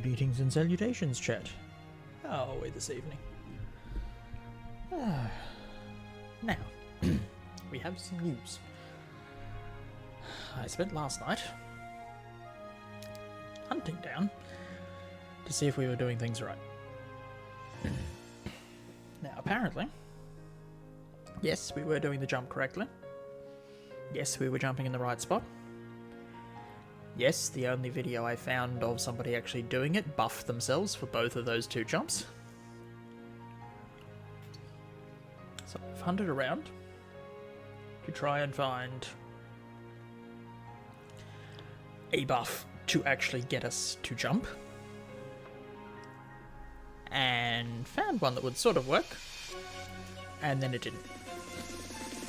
Greetings and salutations, chat. How are we this evening? Now, we have some news. I spent last night hunting down to see if we were doing things right. Now, apparently, yes, we were doing the jump correctly. Yes, we were jumping in the right spot. Yes, the only video I found of somebody actually doing it buffed themselves for both of those two jumps. So I've hunted around to try and find a buff to actually get us to jump. And found one that would sort of work. And then it didn't.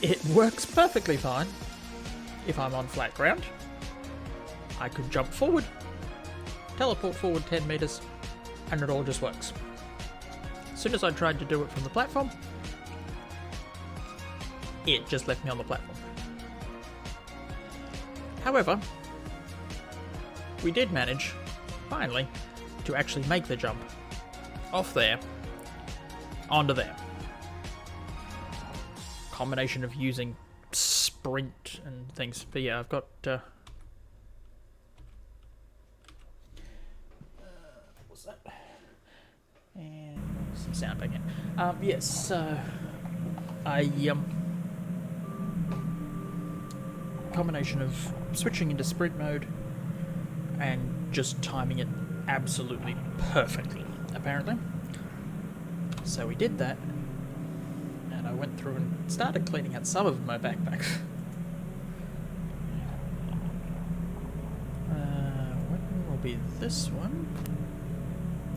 It works perfectly fine if I'm on flat ground. I could jump forward, teleport forward 10 meters, and it all just works. As soon as I tried to do it from the platform, it just left me on the platform. However, we did manage, finally, to actually make the jump off there onto there. Combination of using sprint and things. But yeah, I've got what's that? And some sound back in. Yes, I combination of switching into sprint mode and just timing it absolutely perfectly, apparently. So we did that. I went through and started cleaning out some of my backpack. What will be this one?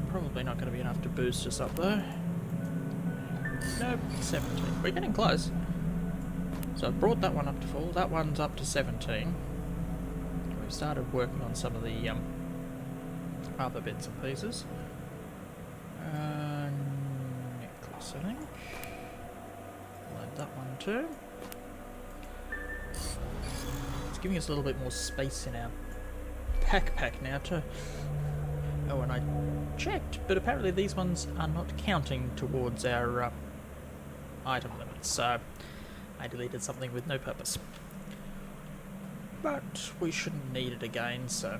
Probably not going to be enough to boost us up though. Nope, 17. We're getting close. So I've brought that one up to full. That one's up to 17. We've started working on some of the other bits and pieces. Necklace, I think. That one too. It's giving us a little bit more space in our backpack now too. Oh, and I checked, but apparently these ones are not counting towards our item limits, so I deleted something with no purpose. But we shouldn't need it again, so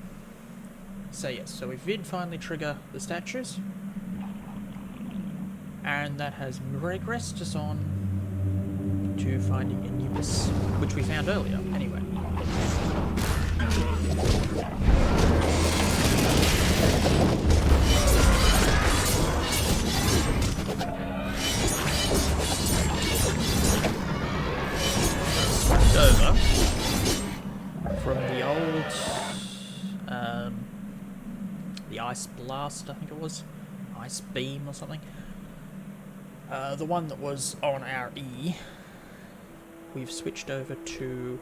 yes. So we did finally trigger the statues, and that has regressed us on to finding a Anubis, which we found earlier, anyway. Swapped over from the old, the Ice Blast, I think it was, Ice Beam or something. The one that was on our E. We've switched over to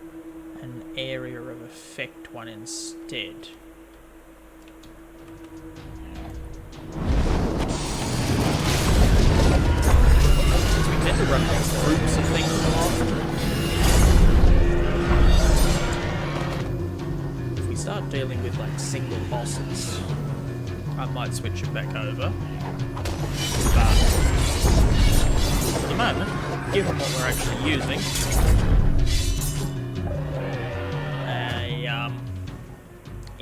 an area of effect one instead. Since we tend to run groups of things more often, if we start dealing with like single bosses, I might switch it back over. But for the moment, given what we're actually using,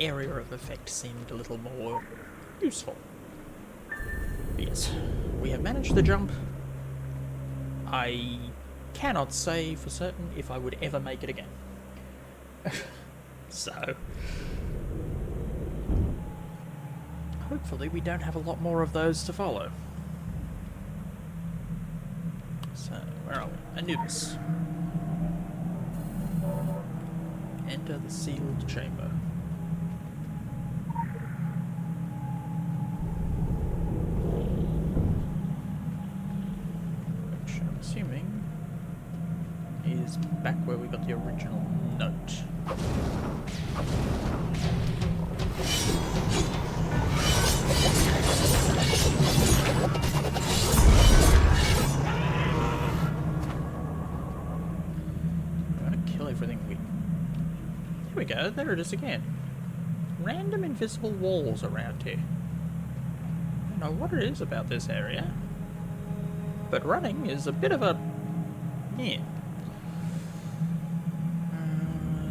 area of effect seemed a little more useful. But yes, we have managed the jump. I cannot say for certain if I would ever make it again. So, hopefully we don't have a lot more of those to follow. So, where are we? Anubis. Enter the sealed chamber. Which I'm assuming is back where we got the original note. There we go, there it is again. Random invisible walls around here. don't know what it is about this area, but running is a bit of a... yeah.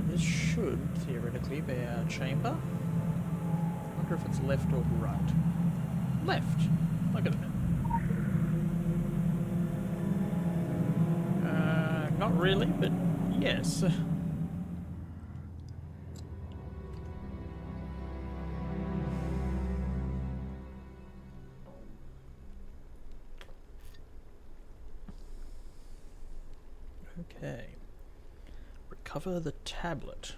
This should theoretically be our chamber. I wonder if it's left or right. Left. Look at it. Not really, but yes. Okay. Recover the tablet.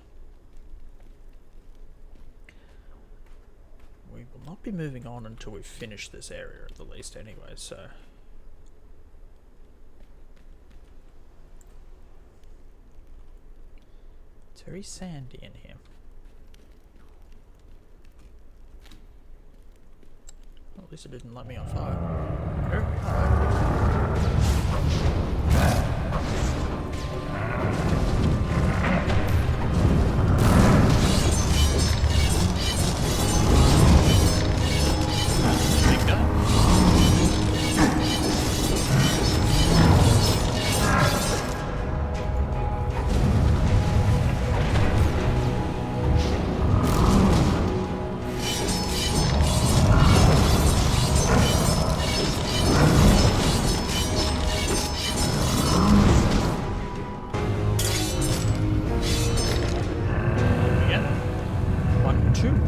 We will not be moving on until we finish this area at the least anyway, so... It's very sandy in here. Well, at least it didn't light me on fire. Big guy.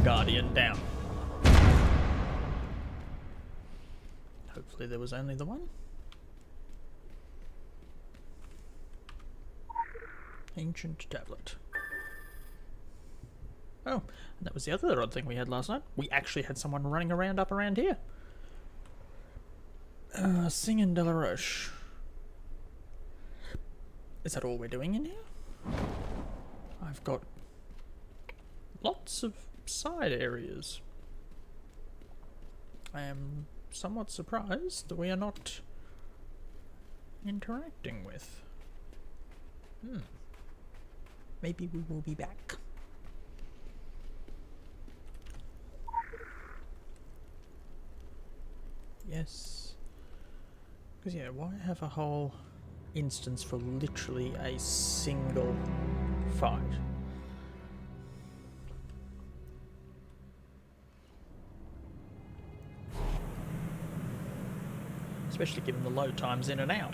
Guardian down. Hopefully there was only the one. Ancient tablet. Oh, and that was the other odd thing we had last night. We actually had someone running around up around here. Singing Delaroche. Is that all we're doing in here? I've got lots of side areas. I am somewhat surprised that we are not interacting with. Maybe we will be back. Yes. Because yeah, why have a whole instance for literally a single fight? Especially given the load times in and out.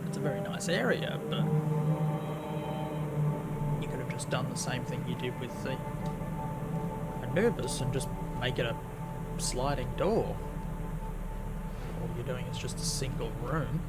It's a very nice area, but you could have just done the same thing you did with the Anubis and just make it a sliding door. All you're doing is just a single room.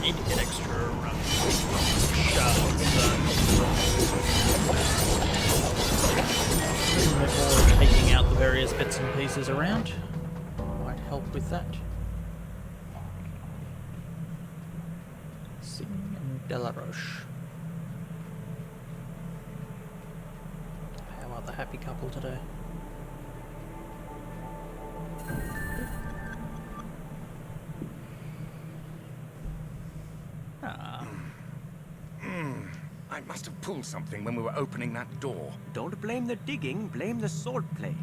Need to get extra shards. A bit more taking out the various bits and pieces around might help with that. Sing and Delaroche. How are the happy couple today? I must have pulled something when we were opening that door. Don't blame the digging, blame the sword play.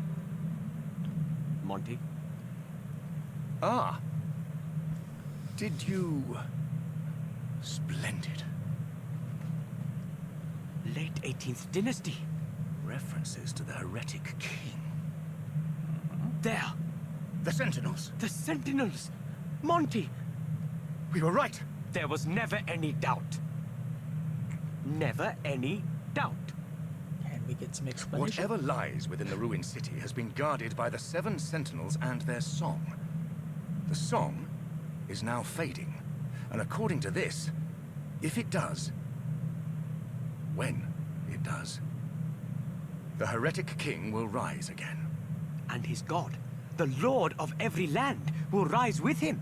Monty? Ah. Did you... Splendid. Late 18th dynasty. References to the heretic king. There! The Sentinels. The Sentinels! Monty! We were right. There was never any doubt. Never any doubt. Can we get some explanation? Whatever lies within the ruined city has been guarded by the 7 Sentinels and their song. The song is now fading. And according to this, if it does, when it does, the heretic king will rise again. And his god, the lord of every land, will rise with him.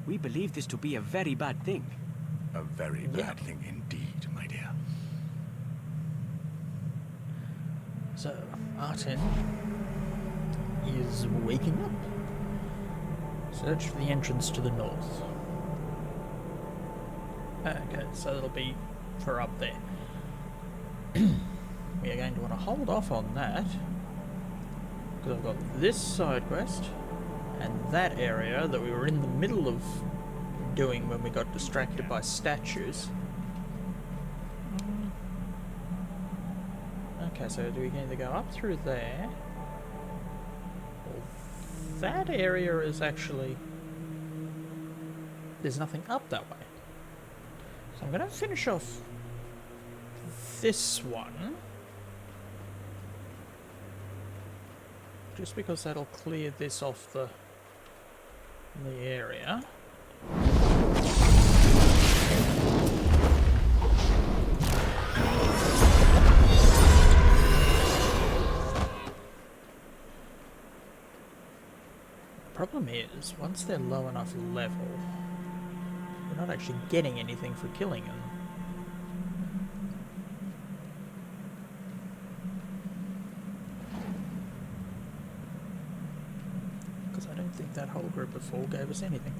We believe this to be a very bad thing. A very bad thing indeed, my dear. So, Arten is waking up. Search for the entrance to the north. Okay, so it'll be for up there. We are going to want to hold off on that, because I've got this side quest and that area that we were in the middle of doing when we got distracted by statues. Okay, so do we either go up through there, or that area is actually, there's nothing up that way. So I'm going to finish off this one, just because that'll clear this off the area. The problem is, once they're low enough level, we're not actually getting anything for killing them. Because I don't think that whole group of 4 gave us anything.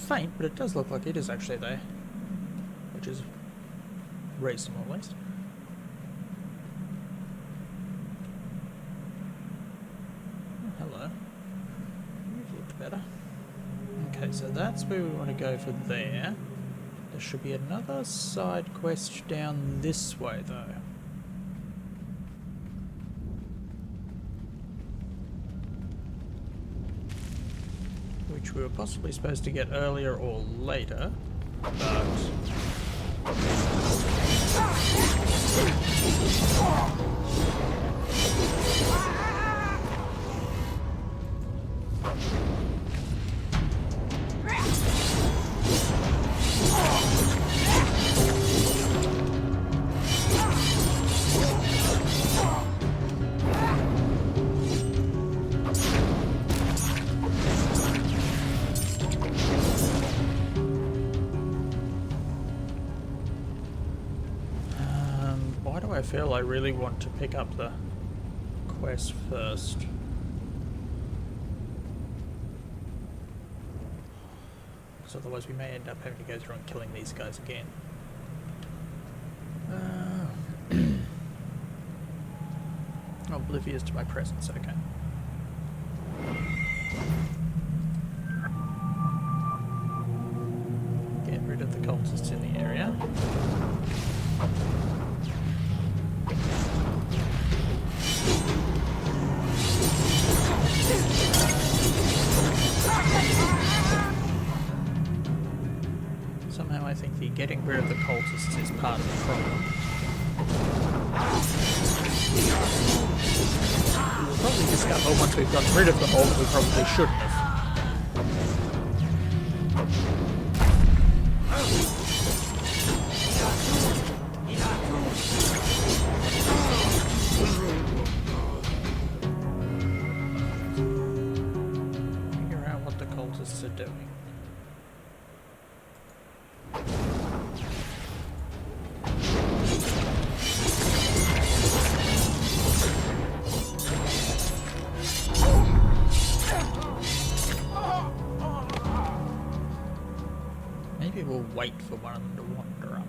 Faint, but it does look like it is actually there, which is reasonable at least. Oh, hello. You've looked better. Okay, so that's where we want to go for there. There should be another side quest down this way though. Which we were possibly supposed to get earlier or later, but... I feel I really want to pick up the quest first. Because otherwise we may end up having to go through and killing these guys again. Oblivious to my presence, okay. Get rid of the cultists in the area. Somehow I think the getting rid of the cultists is part of the problem. We'll probably discover once we've gotten rid of them all that we probably shouldn't have. Figure out what the cultists are doing. Maybe we'll wait for one of them to wander up.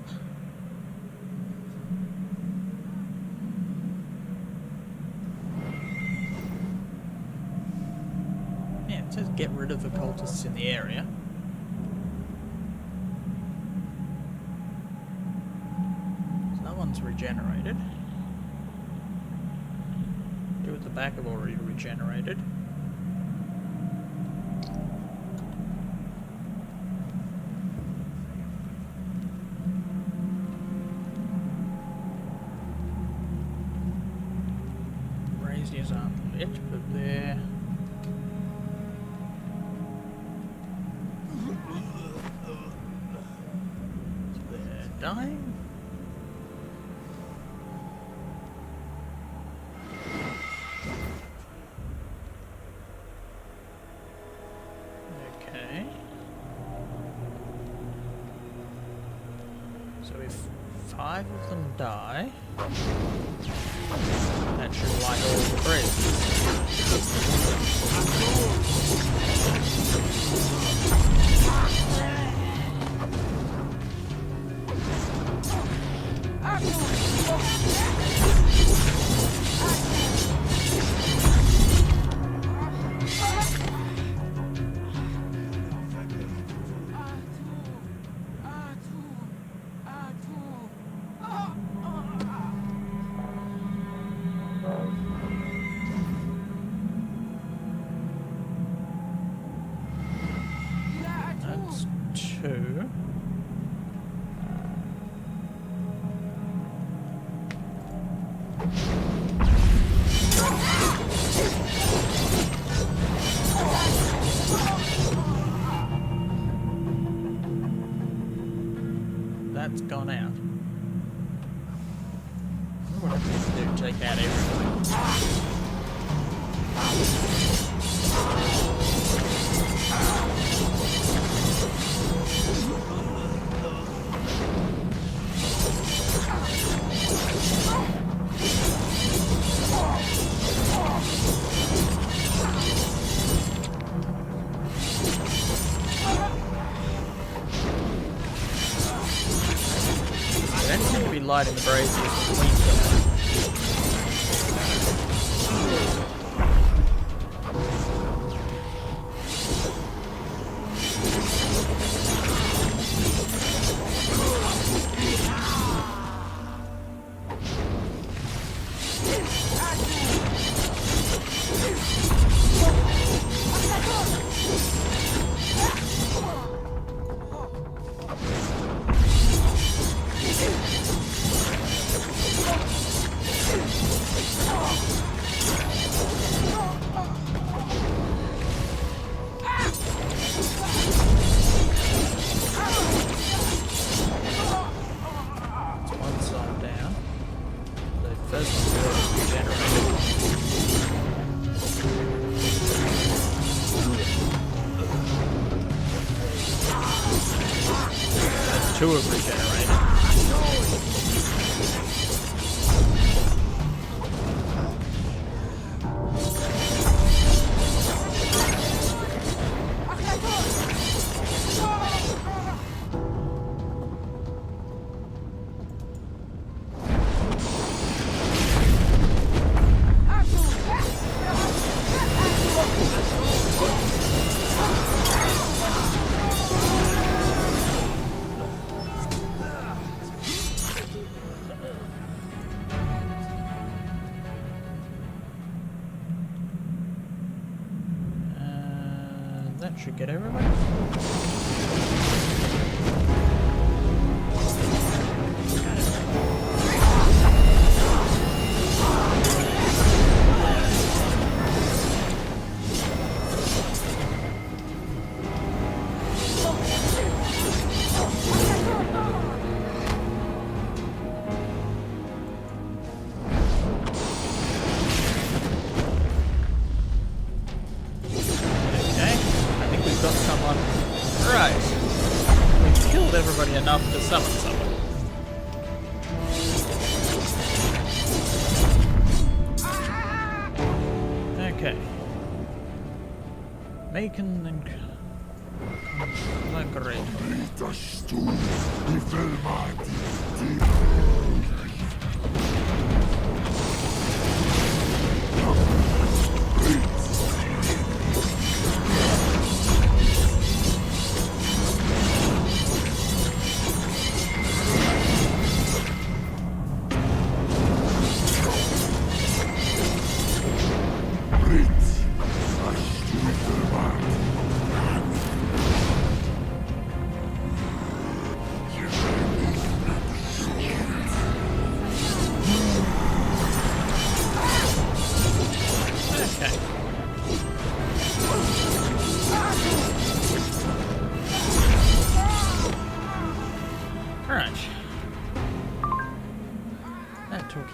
Yeah, it says get rid of the cultists in the area. So that one's regenerated. Two at the back have already regenerated. Braziers aren't lit, but they're dying? Okay. So if 5 of them die, that should light all the That's 2. That's gone out. What do I need to do? Take out everything. They don't seem to be lighting the braziers between them. Two have regenerated. That should get everybody. Everybody enough to summon someone. Okay. Macon and Great.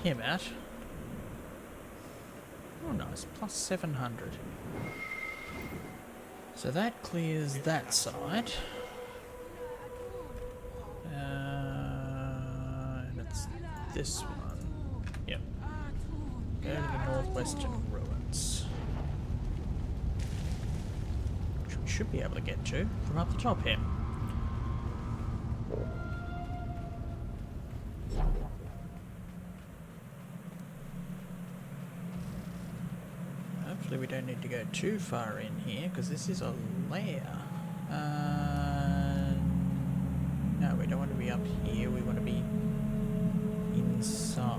him at. Oh nice, plus 700. So that clears that side. And it's this one. Yep. Go to the northwestern ruins. Which we should be able to get to from up the top here. Hopefully we don't need to go too far in here, because this is a lair. No, we don't want to be up here, we want to be inside.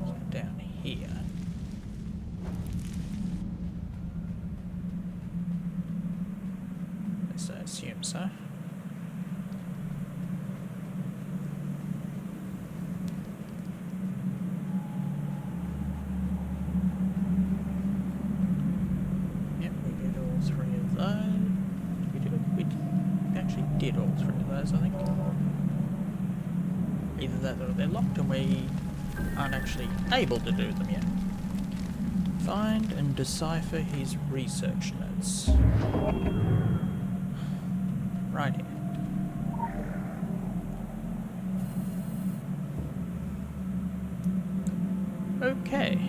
So down here. At least I assume so. Did all three of those, I think. Either that or they're locked and we aren't actually able to do them yet. Find and decipher his research notes. Right here. Okay.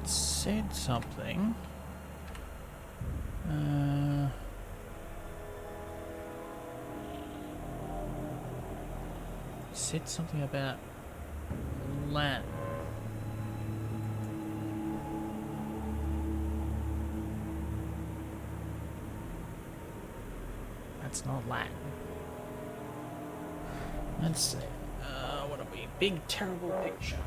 Said something. Said something about Latin. That's not Latin. Let's see. What a big terrible picture.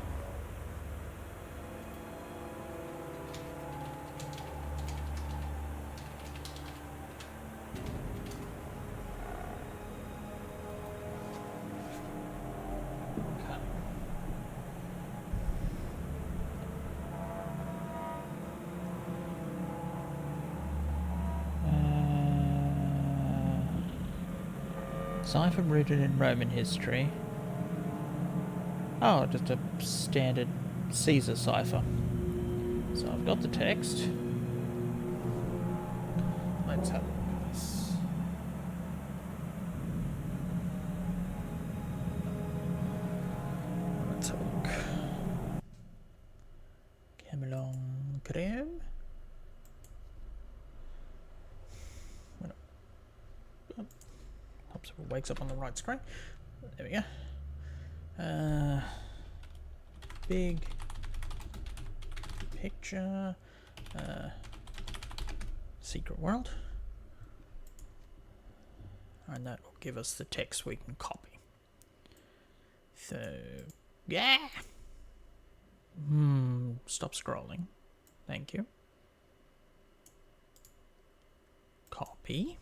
Cipher rooted in Roman history. Oh, just a standard Caesar cipher. So I've got the text. Let's have a look at this. Let's have a look. Camelon creme. So it wakes up on the right screen. There we go. Big picture. Secret world. And that will give us the text we can copy. So, yeah. Stop scrolling. Thank you. Copy.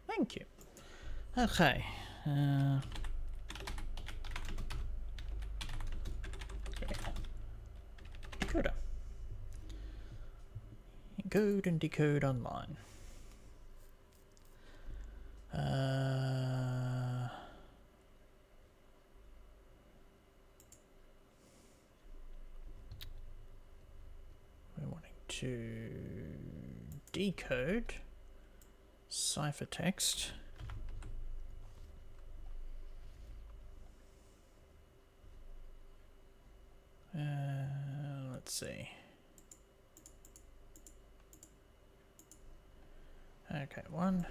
Thank you. Okay. Decoder. Encode and decode online. We're wanting to decode ciphertext. Let's see. Okay, 1,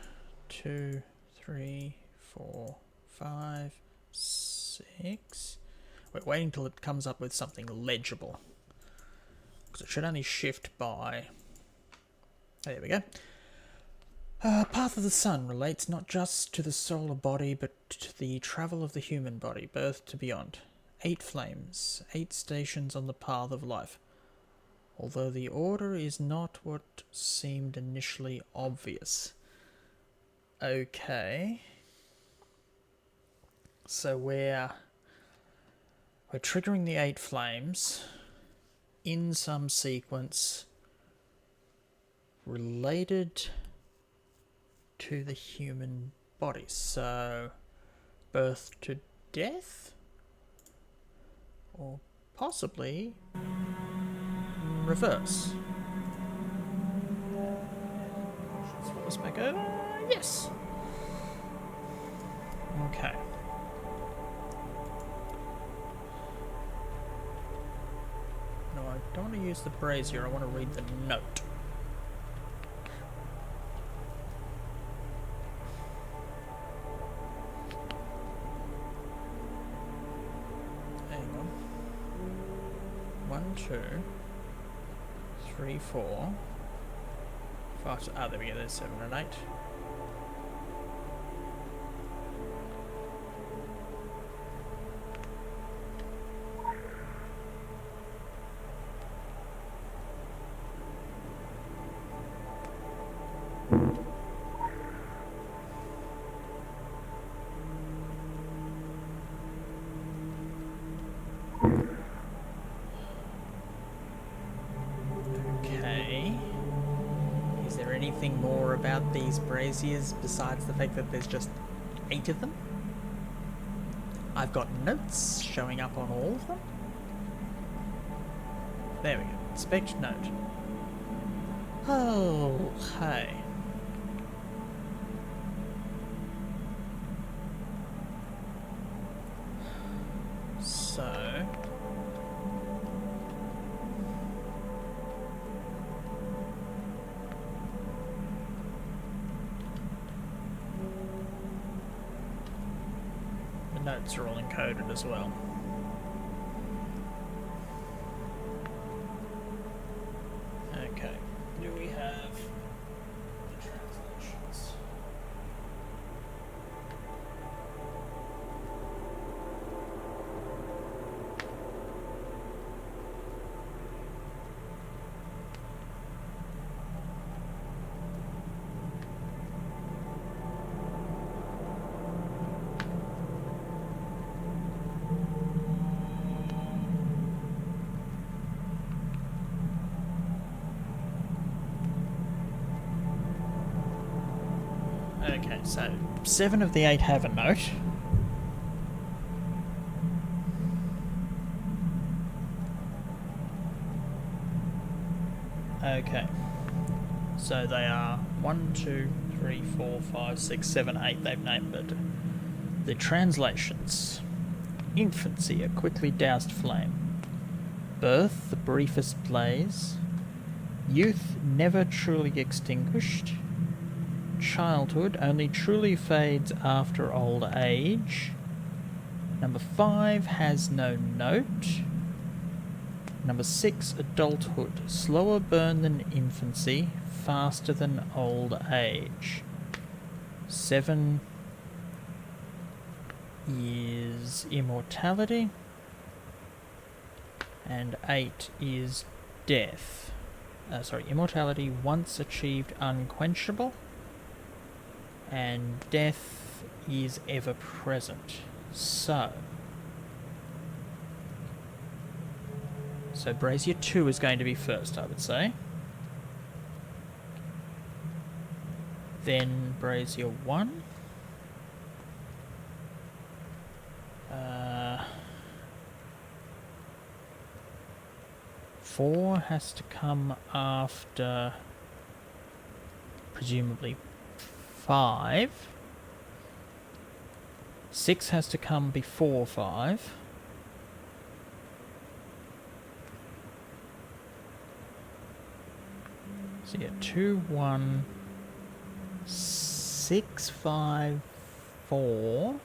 2, 3, 4, 5, 6. We're waiting till it comes up with something legible, because it should only shift by. There we go. Path of the Sun relates not just to the solar body, but to the travel of the human body, birth to beyond. 8 flames, 8 stations on the path of life. Although the order is not what seemed initially obvious. Okay. So we're triggering the 8 flames in some sequence related to the human body. So birth to death, or possibly reverse. Let's back over. Yes. Okay. No, I don't want to use the brazier. I want to read the note. Hang on. 1, 2, 3, 4, 5. Ah, there we go. There's 7 and 8. Okay. Is there anything more about these braziers besides the fact that there's just 8 of them? I've got notes showing up on all of them. There we go. Inspect note. Oh, hey. So... the notes are all encoded as well. Okay, do we have the translations? Okay, so 7 of the 8 have a note. Okay, so they are 1, 2, 3, 4, 5, 6, 7, 8. They've named it. The translations: infancy, a quickly doused flame; birth, the briefest blaze; youth, never truly extinguished; childhood only truly fades after old age. Number 5 has no note. Number 6, adulthood, slower burn than infancy, faster than old age. 7 is immortality, and 8 is death. Immortality, once achieved, unquenchable, and death is ever present. So brazier 2 is going to be first, I would say. Then brazier 1. 4 has to come after, presumably, 5. 6 has to come before 5. So yeah, 2, 1, 6, 5, 4.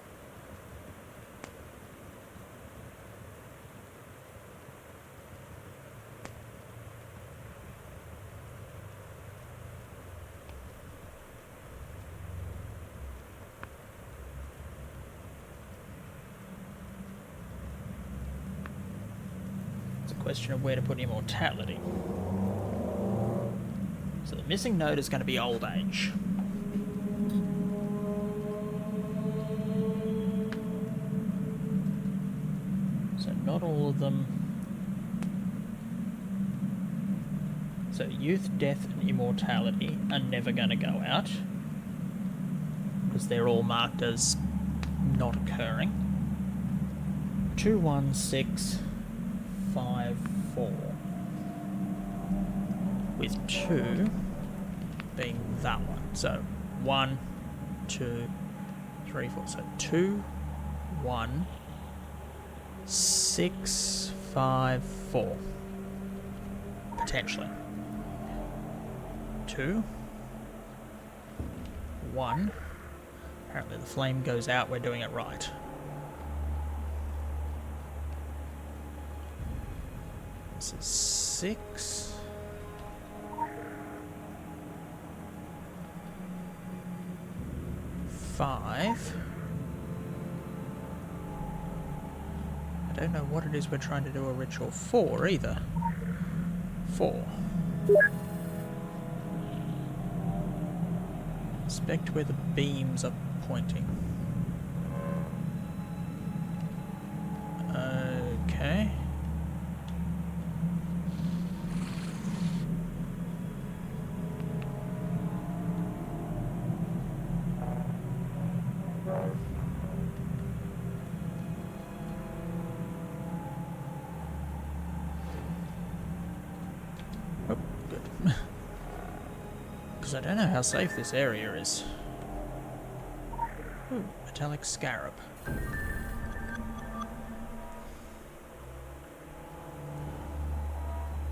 Question of where to put immortality. So the missing note is going to be old age. not all of them. So youth, death, and immortality are never going to go out because they're all marked as not occurring. 2, 1, 6, 5, 4. With 2 being that one. So 1, 2, 3, 4. So 2, 1, 6, 5, 4. Potentially. 2, 1. Apparently the flame goes out, we're doing it right. This is 6. 5. I don't know what it is we're trying to do a ritual for either. 4. Inspect where the beams are pointing. Okay. Oh, good. Because I don't know how safe this area is. Ooh, metallic scarab.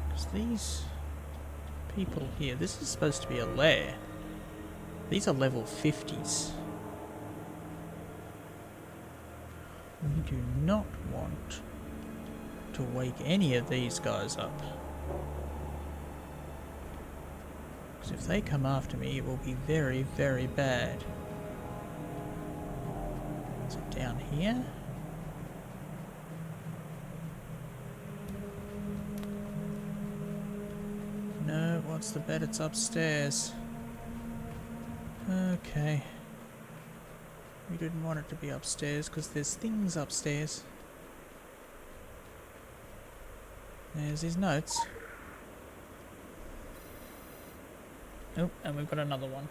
Because these people here, this is supposed to be a lair. These are level 50s. We do not want to wake any of these guys up. Because if they come after me, it will be very, very bad. Is it down here? No, what's the bed? It's upstairs. Okay. We didn't want it to be upstairs because there's things upstairs. There's his notes. Oh, and we've got another one.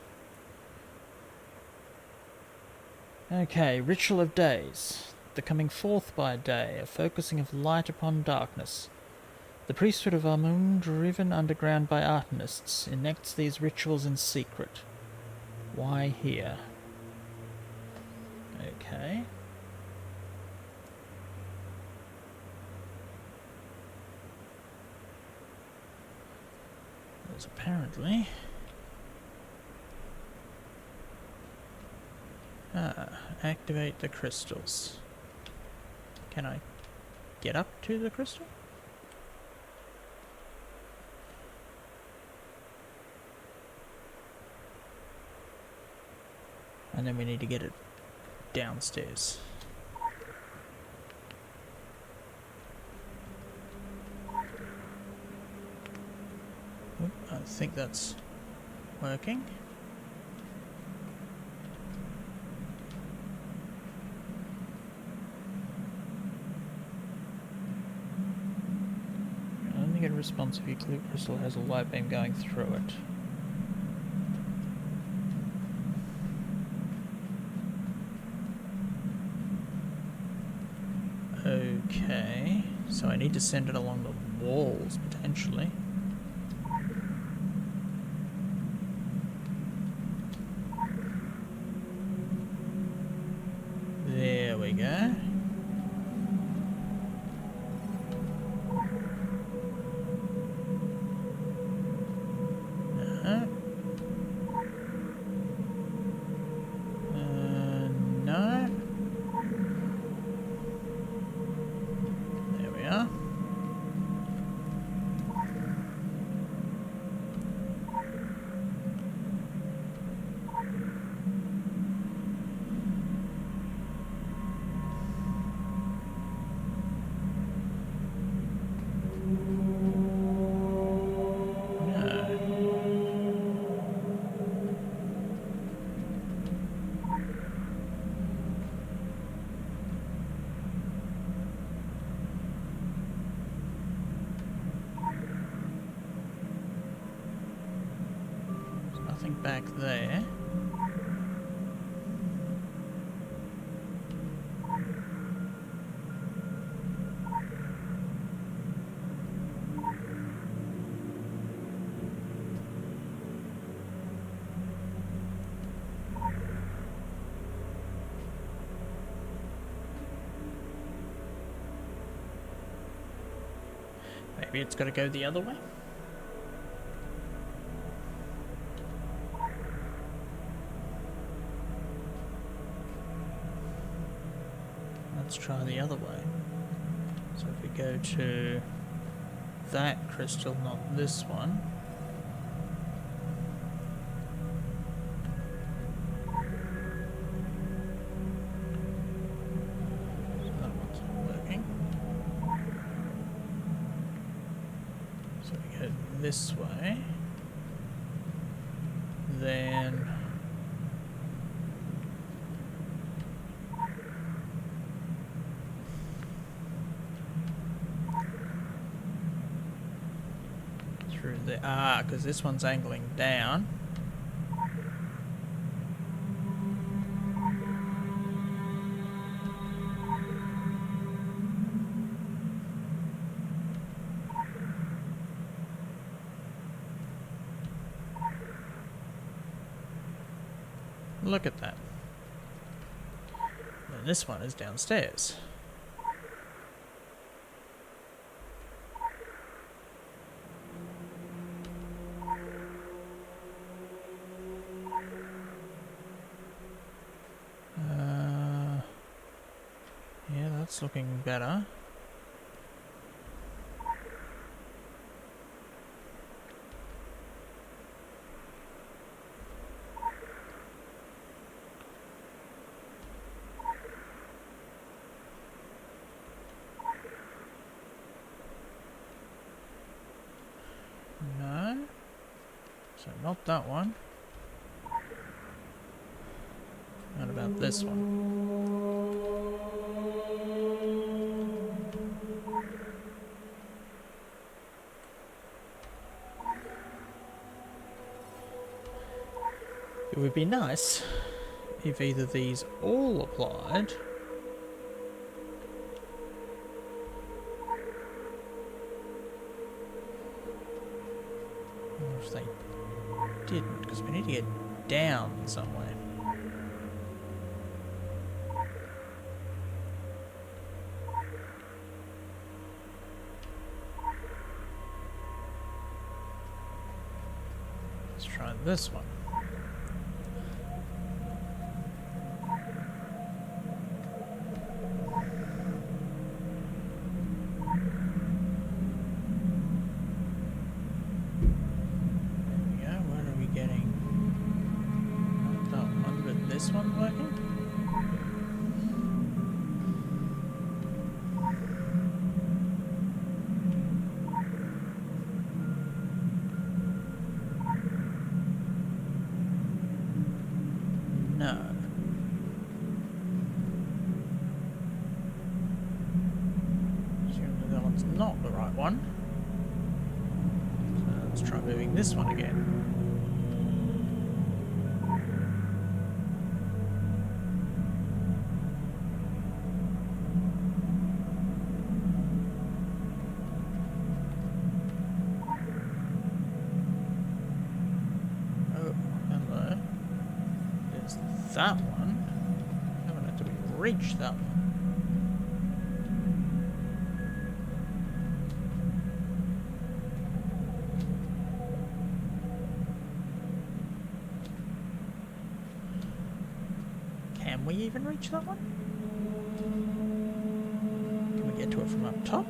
Okay, Ritual of Days. The coming forth by day, a focusing of light upon darkness. The priesthood of Amun, driven underground by Artanists, enacts these rituals in secret. Why here? Okay. There's apparently... activate the crystals. Can I get up to the crystal? And then we need to get it downstairs. Oop, I think that's working. I only get a response if your crystal has a light beam going through it. Okay, so I need to send it along the walls, potentially. There we go. No. There we are. Nothing back there. Maybe it's got to go the other way? Let's try the other way. So if we go to that crystal, not this one. So that one's not working. So we go this way. Then through the because this one's angling down. Look at that. And this one is downstairs. Yeah, that's looking better. No. So not that one. What about this one? It would be nice if either these all applied or if they didn't, because we need to get down somewhere. Let's try this one. This one working? No. Assuming that one's not the right one. So let's try moving this one again. That one. I'm gonna have to reach that one. Can we even reach that one? Can we get to it from up top?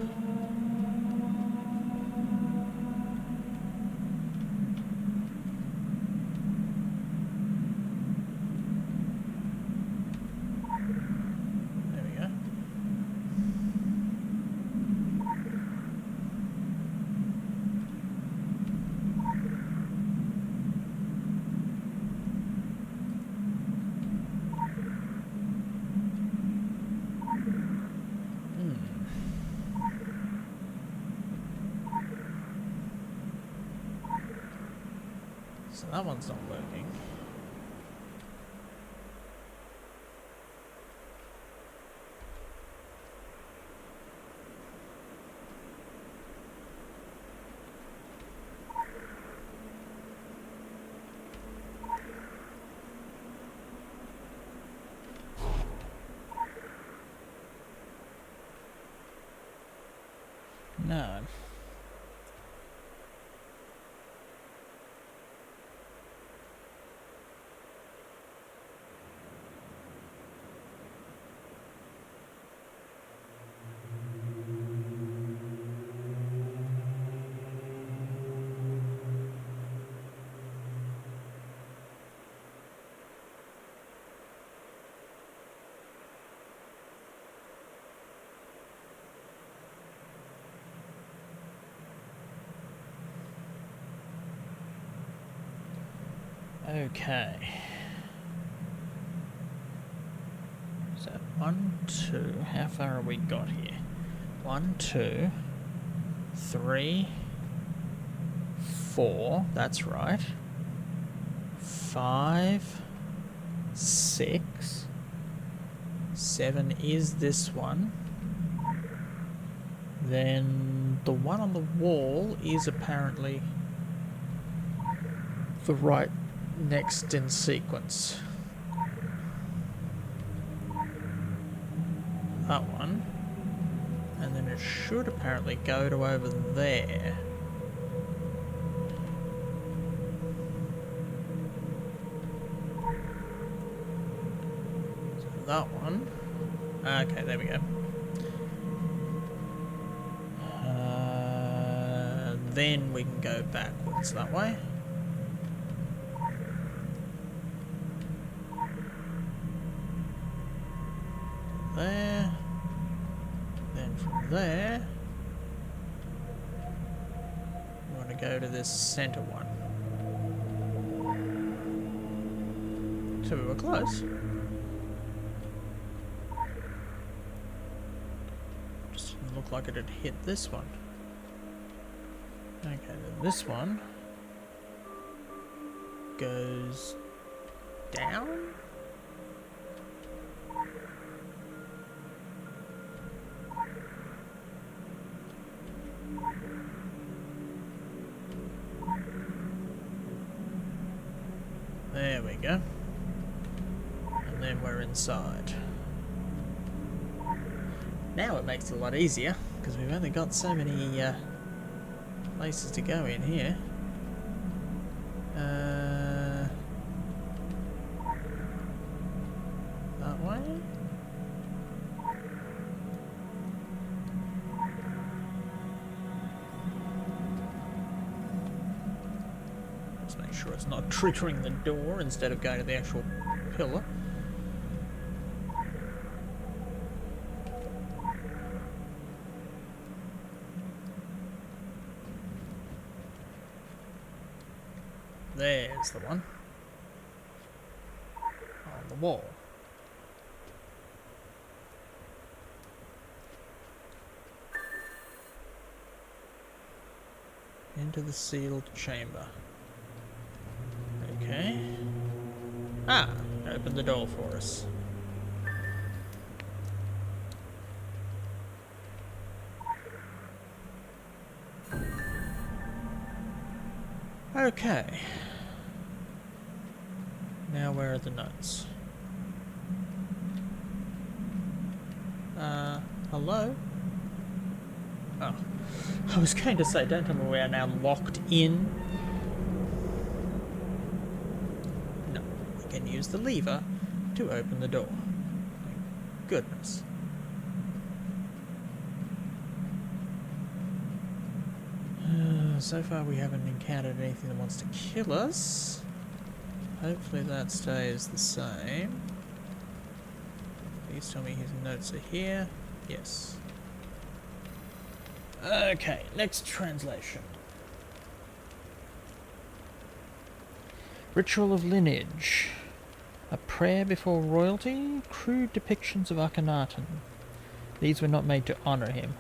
So that one's not working. No. Okay. So 1, 2. How far have we got here? 1, 2, 3, 4. That's right. 5, 6, 7 is this one. Then the one on the wall is apparently the right next in sequence. That one. And then it should apparently go to over there. So that one. Okay, there we go. Then we can go backwards that way. There. Then from there, we want to go to this center one. So we were close. Just didn't look like it had hit this one. Okay, then this one goes down. There we go. And then we're inside. Now it makes it a lot easier, because we've only got so many places to go in here. That way? Let's make sure it's not triggering the door instead of going to the actual pillar. There's the one. On the wall. Into the sealed chamber. Okay. Ah! Open the door for us. Okay. Now where are the notes? Hello? Oh. I was going to say, don't tell me we are now locked in. No, we can use the lever to open the door. Thank goodness. So far we haven't encountered anything that wants to kill us. Hopefully that stays the same. Please tell me his notes are here. Yes. Okay, next translation. Ritual of Lineage. A prayer before royalty? Crude depictions of Akhenaten. These were not made to honour him.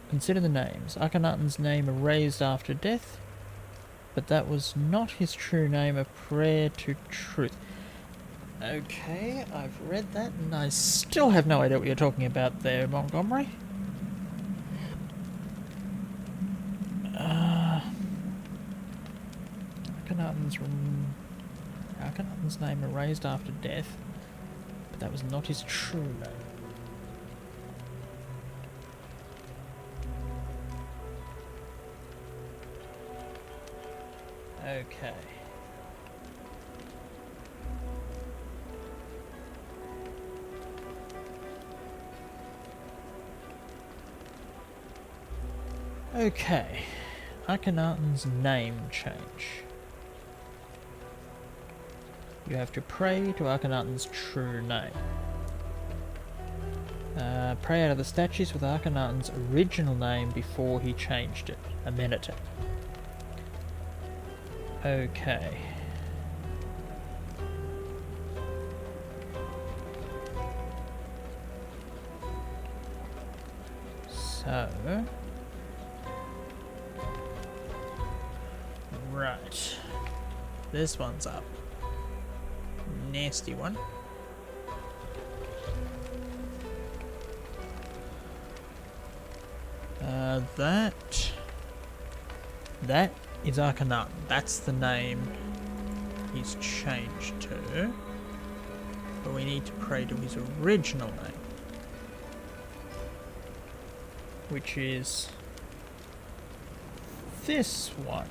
Consider the names. Akhenaten's name erased after death. but that was not his true name, a prayer to truth. Okay, I've read that and I still have no idea what you're talking about there, Montgomery. Akhenaten's name erased after death, but that was not his true name. Okay. Okay. Akhenaten's name change. You have to pray to Akhenaten's true name. Pray out of the statues with Akhenaten's original name before he changed it. Amenhotep. Okay. So... Right. This one's up. Nasty one. That is Akhenaten. That's the name he's changed to. But we need to pray to his original name, which is this one.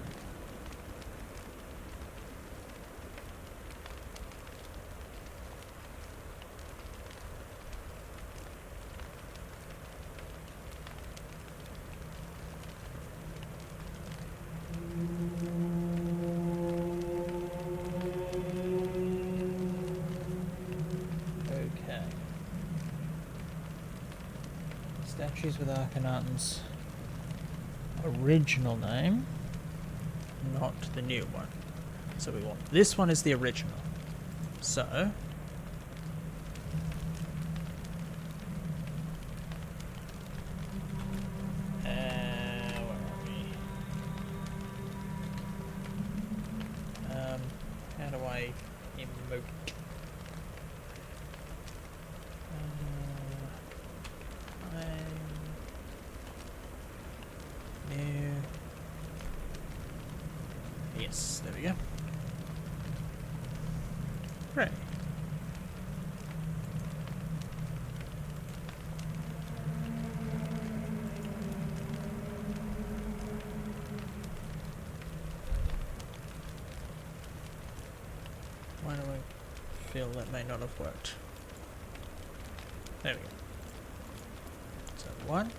Statues with Akhenaten's original name, not the new one. So we want this one is the original. So where are we? How do I emote? Yes, there we go. Right. Why do I feel that may not have worked? There we go. So one.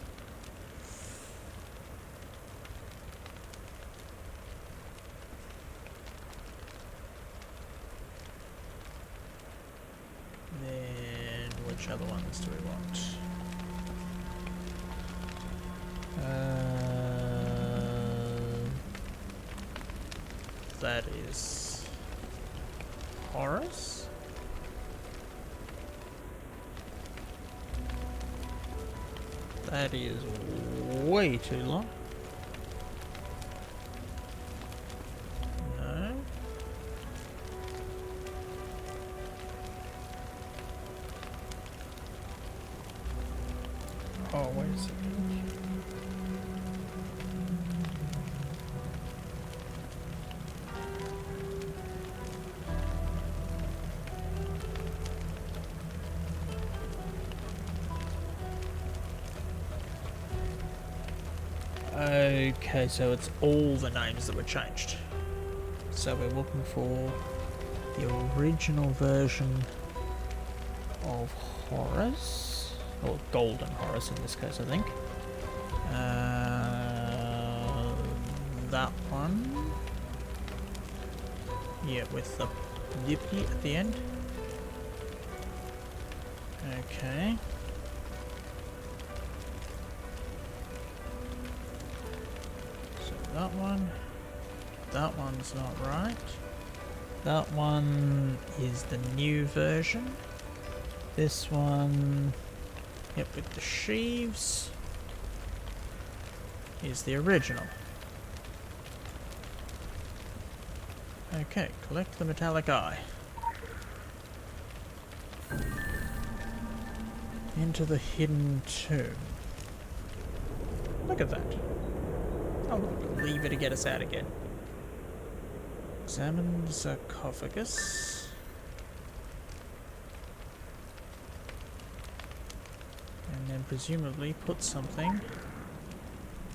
Then which other ones do we want? That is Horus. That is way too long. No. Oh, wait a second. Okay, so it's all the names that were changed. So we're looking for the original version of Horus, or Golden Horus in this case, I think. That one. Yeah, with the yippy at the end. Okay. That one. That one's not right. That one is the new version. This one, yep, with the sheaves, is the original. Okay, collect the metallic eye. Into the hidden tomb. Look at that. I'll leave it to get us out again. Examine the sarcophagus. And then presumably put something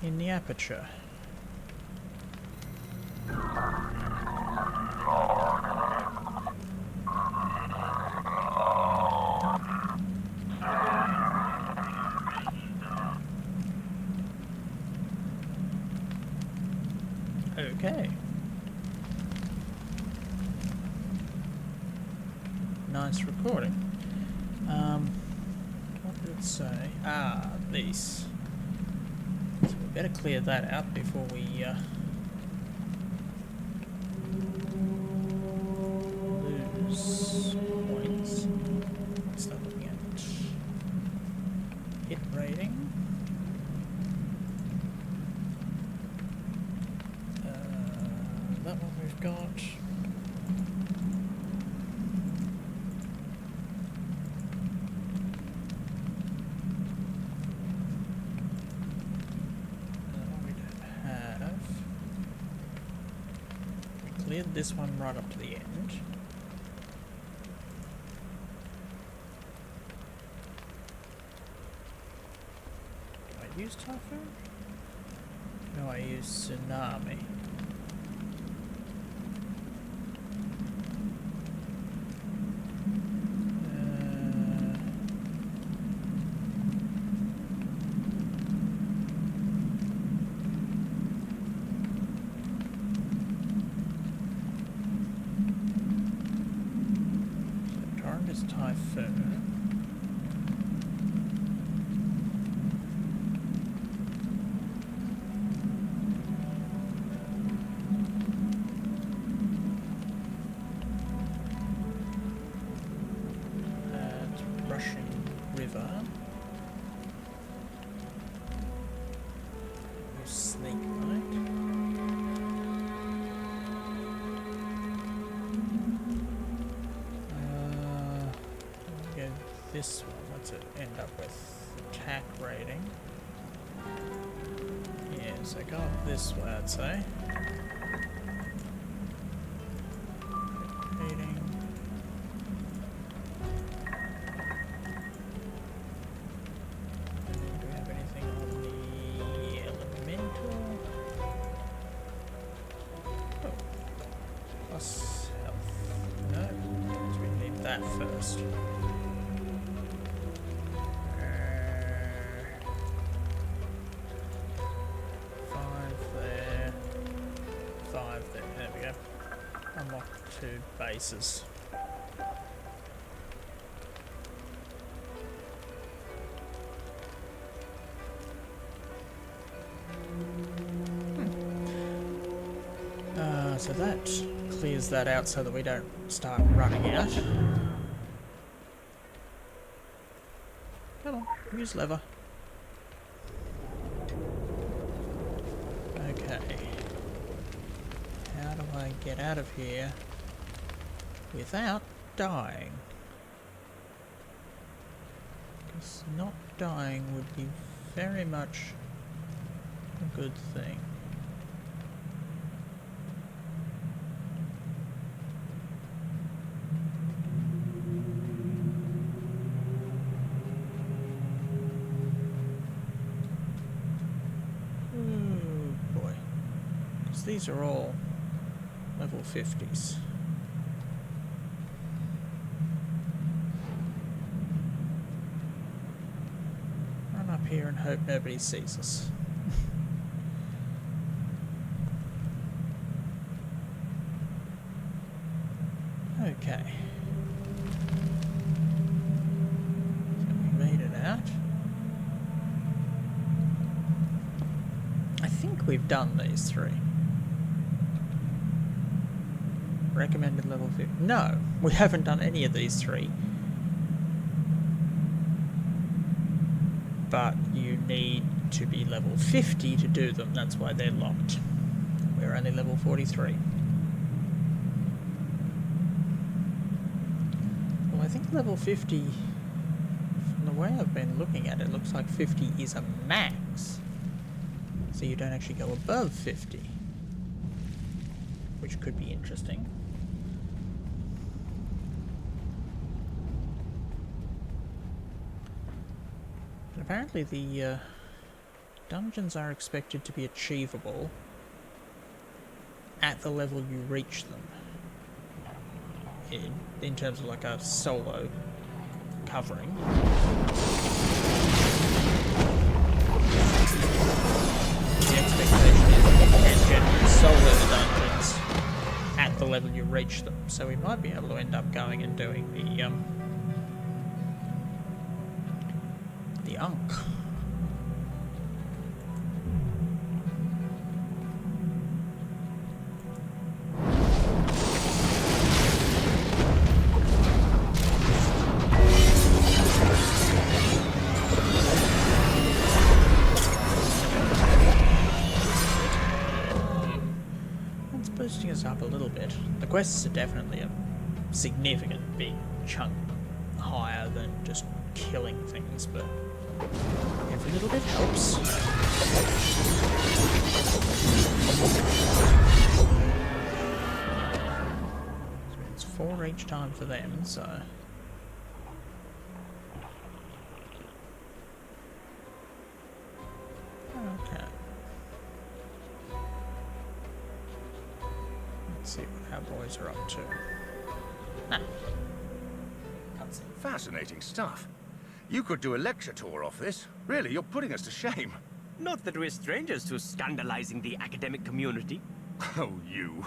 in the aperture. Okay. Nice recording. What did it say? Ah, these. So we better clear that out before we lose points. Start looking at hit rating. That one we've got. We don't have. We cleared this one right up to the end. Do I use Typhoon? No, I use Tsunami. Typhoon. And rushing river. Snake bite. This one, what's it end up with? Attack rating. Yeah, so go up this way, I'd say. Rating. And then do we have anything on the elemental? Oh. Plus health. No, because we need that first. Unlock 2 bases. So that clears that out so that we don't start running out. Come on, use lever. Okay. How do I get out of here without dying? Because not dying would be very much a good thing. Oh boy. Because these are all level 50s. Run up here and hope nobody sees us. Okay. So we made it out. I think we've done these 3. Recommended level 50. No, we haven't done any of these 3. But you need to be level 50 to do them. That's why they're locked. We're only level 43. think level 50, from the way I've been looking at it, looks like 50 is a max. So you don't actually go above 50. Which could be interesting. And apparently the dungeons are expected to be achievable at the level you reach them. In terms of like a solo covering. The expectation is that you can generally solo the dungeons at the level you reach them, so we might be able to end up going and doing the Unk. Boosting us up a little bit. The quests are definitely a significant big chunk higher than just killing things, but every little bit helps. So it's 4 each time for them, so... Okay. Let's see what our boys are up to. Nah. Cutscene. Fascinating stuff. You could do a lecture tour off this. Really, you're putting us to shame. Not that we're strangers to scandalizing the academic community. Oh, you.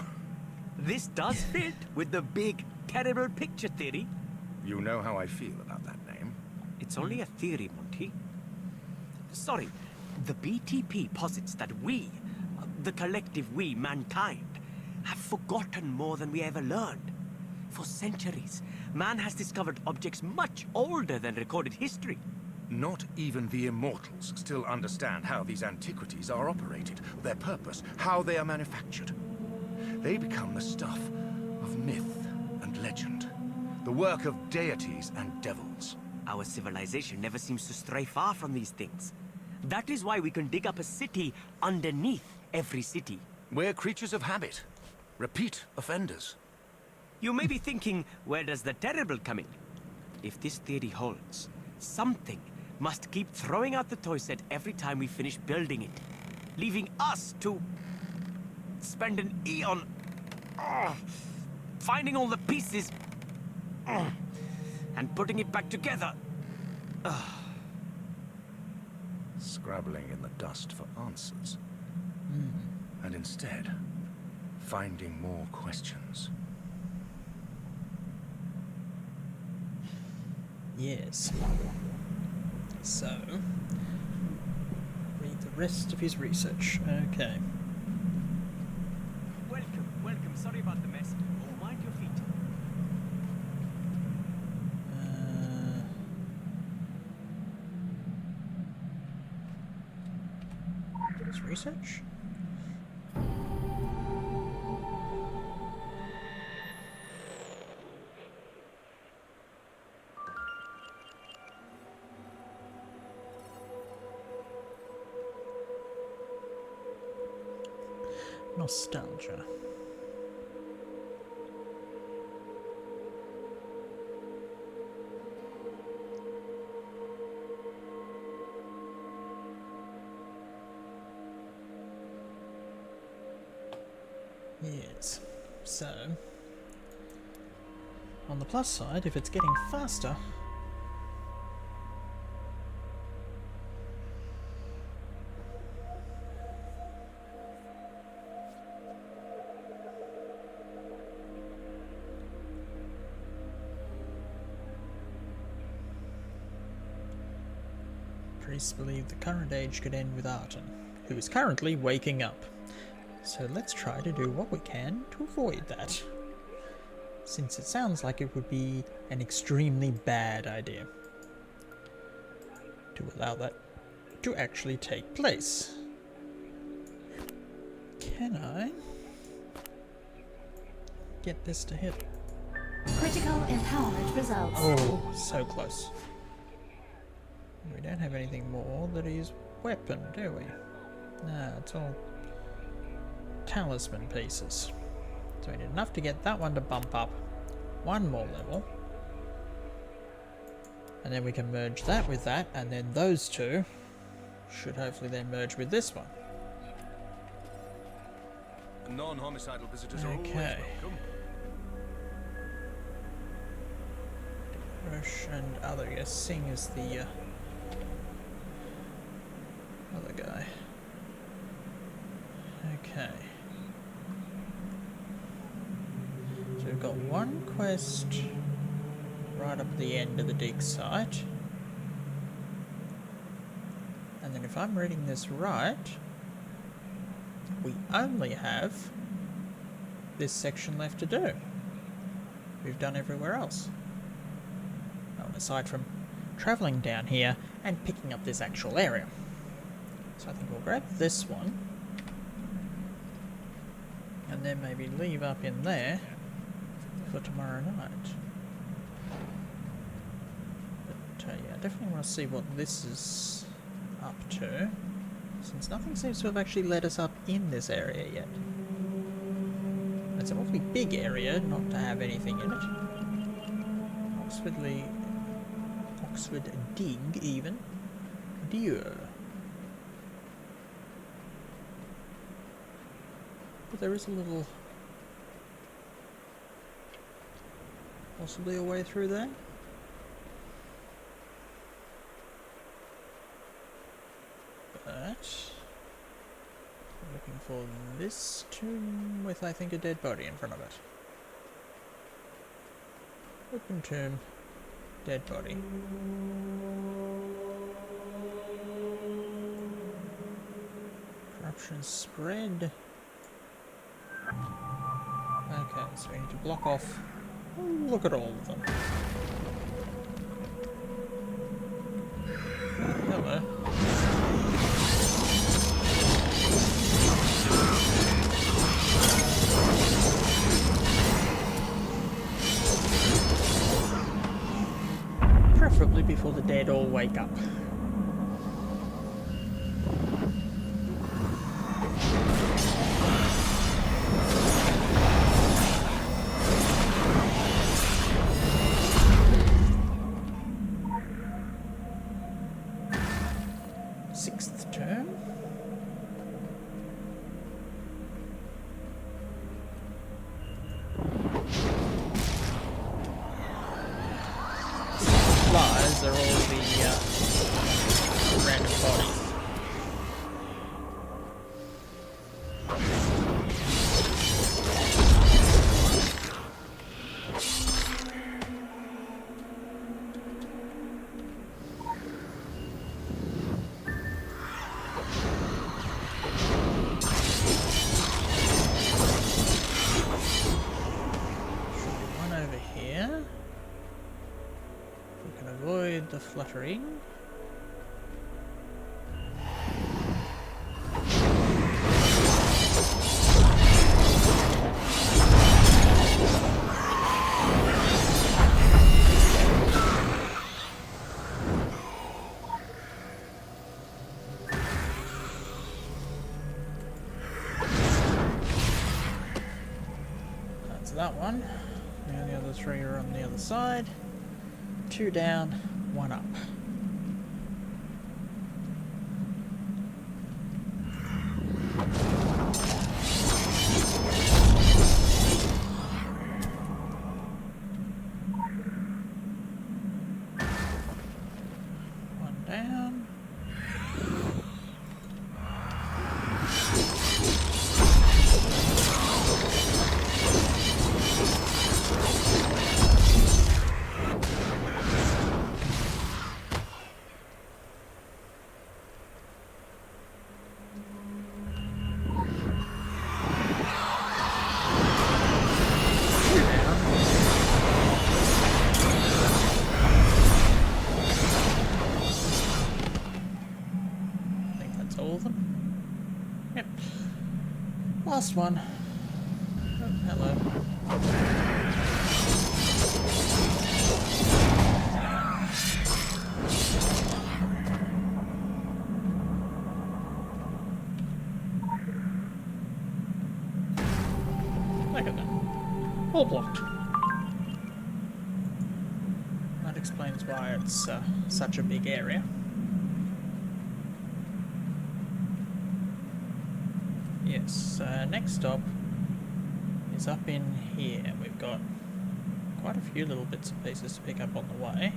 This does fit with the big, terrible picture theory. You know how I feel about that name. It's only a theory, Monty. Sorry, the BTP posits that we, the collective we, mankind, have forgotten more than we ever learned. For centuries, man has discovered objects much older than recorded history. Not even the immortals still understand how these antiquities are operated, their purpose, how they are manufactured. They become the stuff of myth and legend, the work of deities and devils. Our civilization never seems to stray far from these things. That is why we can dig up a city underneath every city. We're creatures of habit. Repeat offenders. You may be thinking, where does the terrible come in? If this theory holds, something must keep throwing out the toy set every time we finish building it, leaving us to spend an eon finding all the pieces and putting it back together. Scrabbling in the dust for answers. And instead, finding more questions. Yes. So, read the rest of his research. Okay. Welcome, welcome. Sorry about the mess. Oh, mind your feet. His research? Nostalgia. Yes, so on the plus side, if it's getting faster, priests believe the current age could end with Arton, who is currently waking up. So let's try to do what we can to avoid that, since it sounds like it would be an extremely bad idea to allow that to actually take place. Can I get this to hit? Crit! Critical empowerment results. Oh, so close. We don't have anything more that is weapon, do we? No, it's all talisman pieces. So we need enough to get that one to bump up one more level. And then we can merge that with that, and then those two should hopefully then merge with this one. Non-homicidal visitors are always Okay. welcome. Rush and other, yes, Sing is the other guy. Okay. So we've got one quest right up at the end of the dig site. And then if I'm reading this right, we only have this section left to do. We've done everywhere else. Oh, aside from travelling down here and picking up this actual area. So I think we'll grab this one. And then maybe leave up in there for tomorrow night. But yeah, I definitely want to see what this is up to, since nothing seems to have actually led us up in this area yet. It's an awfully big area not to have anything in it. Oxford Dig, even. Dear. But there is a little... possibly a way through there? But... we're looking for this tomb with, I think, a dead body in front of it. Open tomb, dead body. Corruption spread. Okay, so we need to block off. Look at all of them. Hello. Preferably before the dead all wake up. Sixth term. Flies are all the random bodies. One over here. We can avoid the fluttering. That's that one. Now the other three are on the other side. 2 down, 1 up. One down. I think that's all of them. Yep. Last one. Oh, hello. explains why it's such a big area. Yes, next stop is up in here. We've got quite a few little bits and pieces to pick up on the way.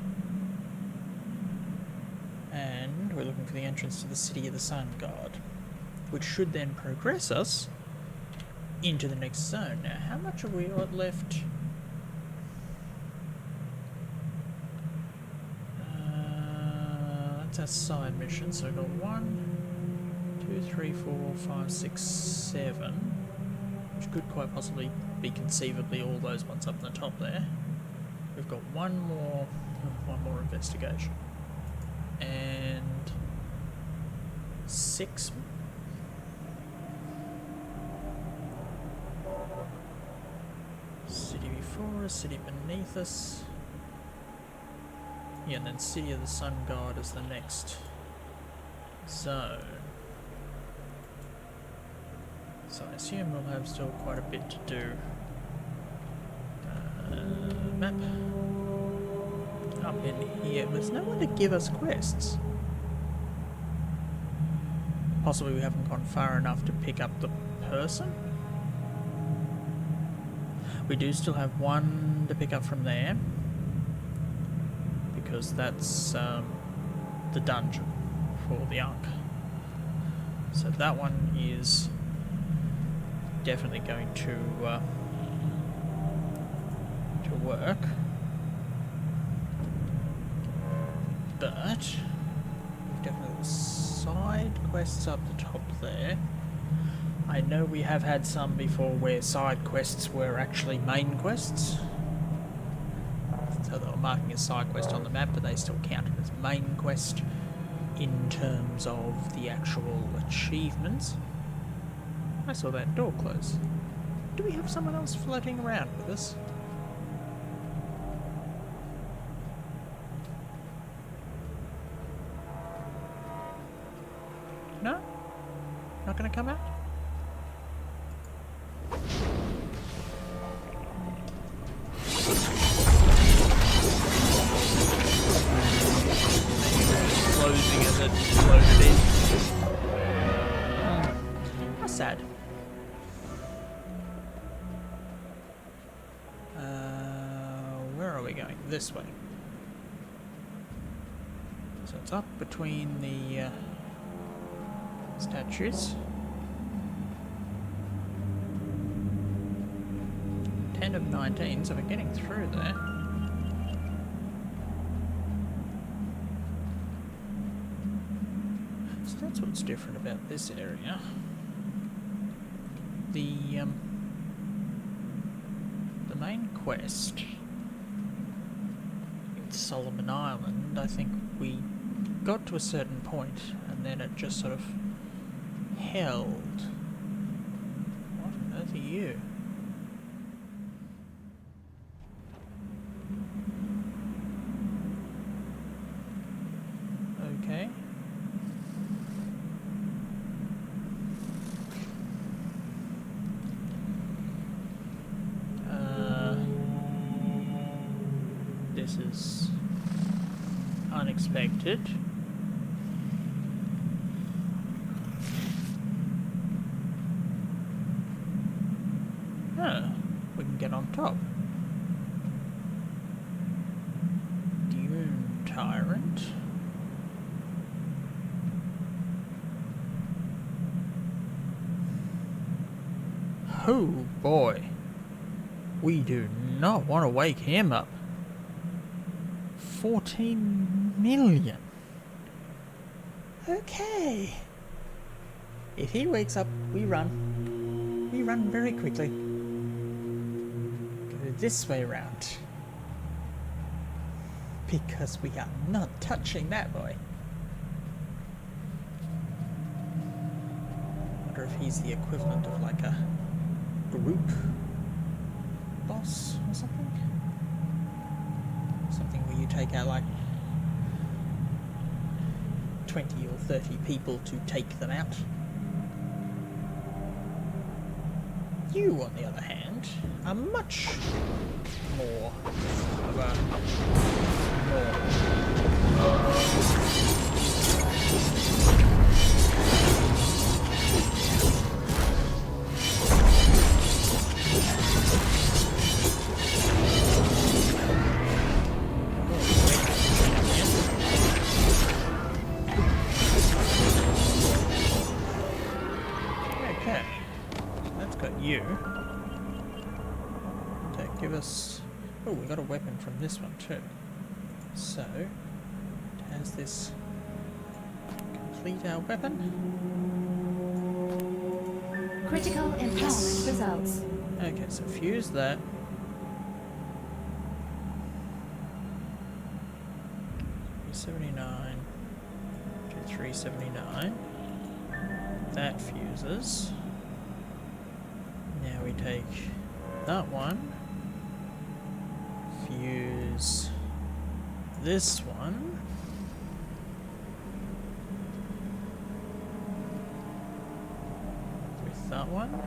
And we're looking for the entrance to the City of the Sun God, which should then progress us into the next zone. Now, how much have we got left? That's our side mission. So we've got 1, 2, 3, 4, 5, 6, 7, which could quite possibly be conceivably all those ones up the top there. We've got one more investigation, and 6. City before us, city beneath us. Yeah, and then City of the Sun God is the next zone. So I assume we'll have still quite a bit to do. Map. Up in here. There's no one to give us quests. Possibly we haven't gone far enough to pick up the person. We do still have one to pick up from there, because that's the dungeon for the Ark. So that one is definitely going to work. But we've definitely got side quests up the top there. I know we have had some before where side quests were actually main quests. So they were marking as side quest on the map, but they still counted as main quest in terms of the actual achievements. I saw that door close. Do we have someone else floating around with us? No? Not gonna come out? Closing as it loaded in. How sad. Where are we going? This way. So it's up between the statues. 10 of 19, so we're getting through there. So that's what's different about this area. The main quest in Solomon Island, I think we got to a certain point and then it just sort of held. What on earth are you? Okay. This is unexpected. We can get on top. Dune Tyrant. Oh boy. We do not want to wake him up. 14 million. Okay. If he wakes up, we run. We run very quickly. Go this way around. Because we are not touching that boy. Wonder if he's the equivalent of like a group boss or something? Something where you take out like 20 or 30 people to take them out. You, on the other hand, are much more of a we got a weapon from this one too. So, has this complete our weapon? Critical empowerment results. Okay, so fuse that. $379 to $379. That fuses. Now we take that one. Fuse this one. With that one.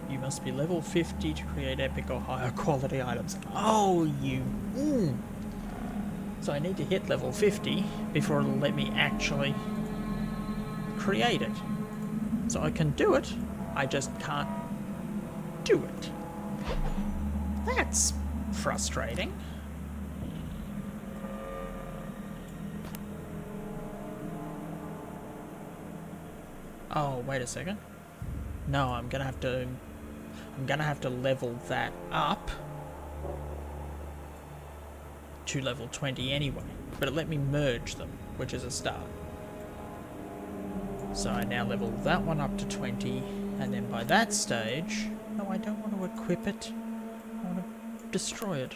You must be level 50 to create epic or higher quality items. Oh, you... So I need to hit level 50 before it'll let me actually create it. So I can do it, I just can't do it. That's frustrating. Oh, wait a second. No, I'm gonna have to level that up to level 20 anyway. But it let me merge them, which is a start. So I now level that one up to 20, and then by that stage... No, I don't want to equip it. I want to destroy it.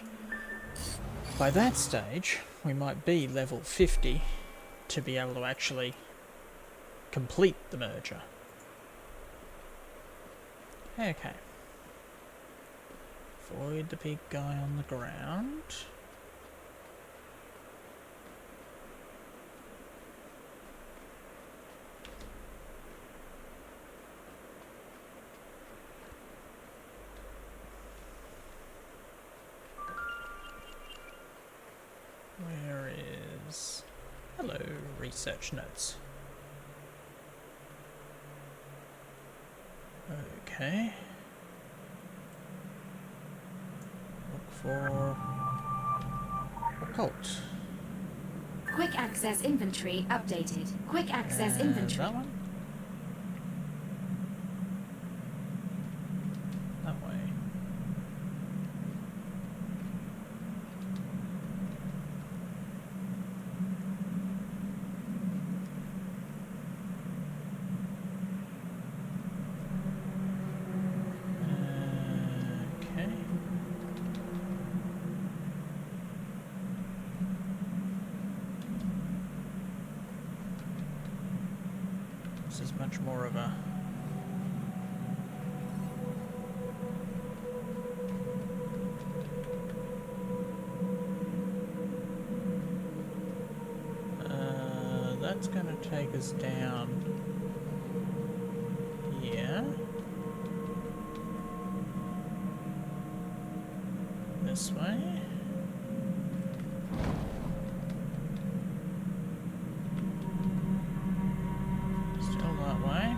By that stage, we might be level 50 to be able to actually complete the merger. Okay. Avoid the big guy on the ground. Where is... Hello, research notes. Okay. Look for... Occult. Quick access inventory updated. Quick access inventory. That one? That way. Okay. This is much more of a... that's gonna take us down here. This way. Still that way.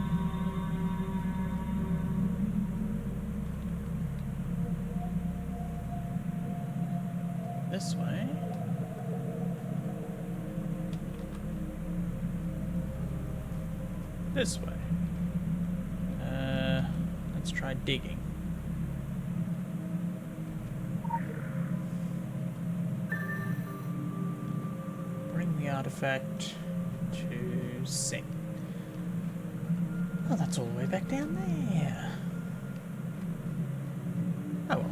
This way. This way. Let's try digging. Bring the artifact to sink. Oh, that's all the way back down there. Oh well.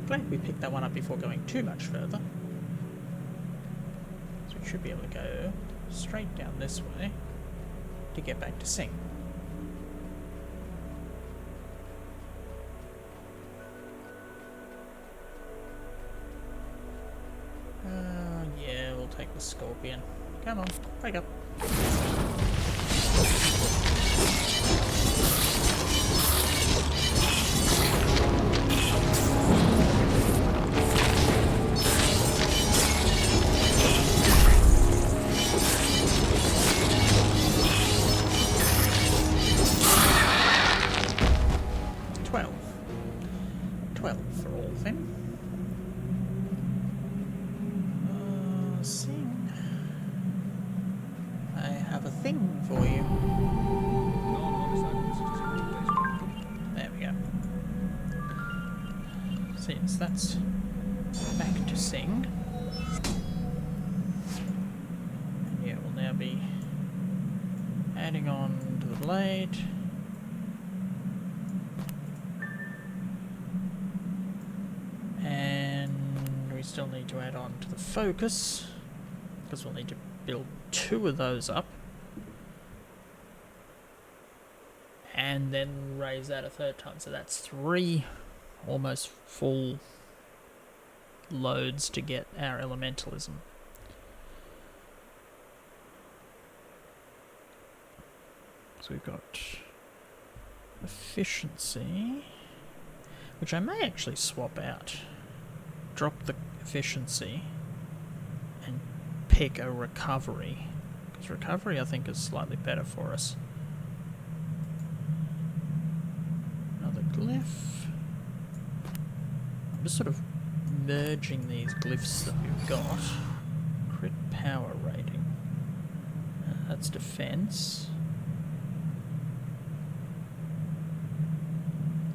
Glad we picked that one up before going too much further. So we should be able to go straight down this way to get back to sink. Yeah, we'll take the scorpion. Come on, wake up. So yes, that's back to sing. And yeah, we'll now be adding on to the blade. And we still need to add on to the focus, because we'll need to build 2 of those up. And then raise that a 3rd time, so that's 3 almost full loads to get our elementalism. So we've got efficiency, which I may actually swap out. Drop the efficiency and pick a recovery, because recovery I think is slightly better for us. Another glyph. I'm just sort of merging these glyphs that we've got. Crit power rating. That's defense.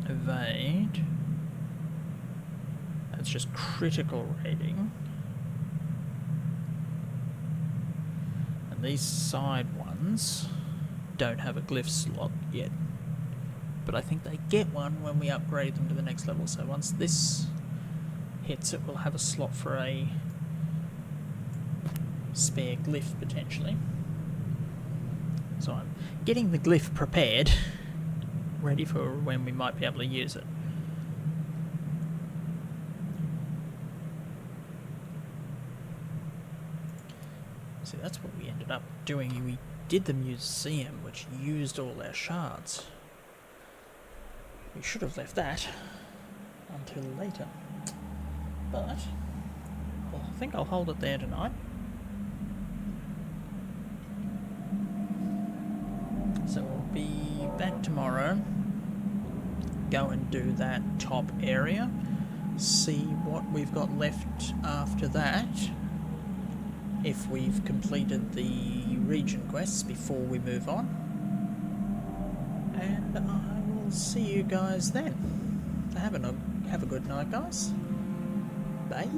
Evade. That's just critical rating. And these side ones don't have a glyph slot yet. But I think they get one when we upgrade them to the next level. So once this hits it, we'll have a slot for a spare glyph potentially. So I'm getting the glyph prepared, ready for when we might be able to use it. See, that's what we ended up doing. We did the museum, which used all our shards. We should have left that until later. But, well, I think I'll hold it there tonight. So we'll be back tomorrow. Go and do that top area. See what we've got left after that. If we've completed the region quests before we move on. And I will see you guys then. Have a good night, guys. Bye.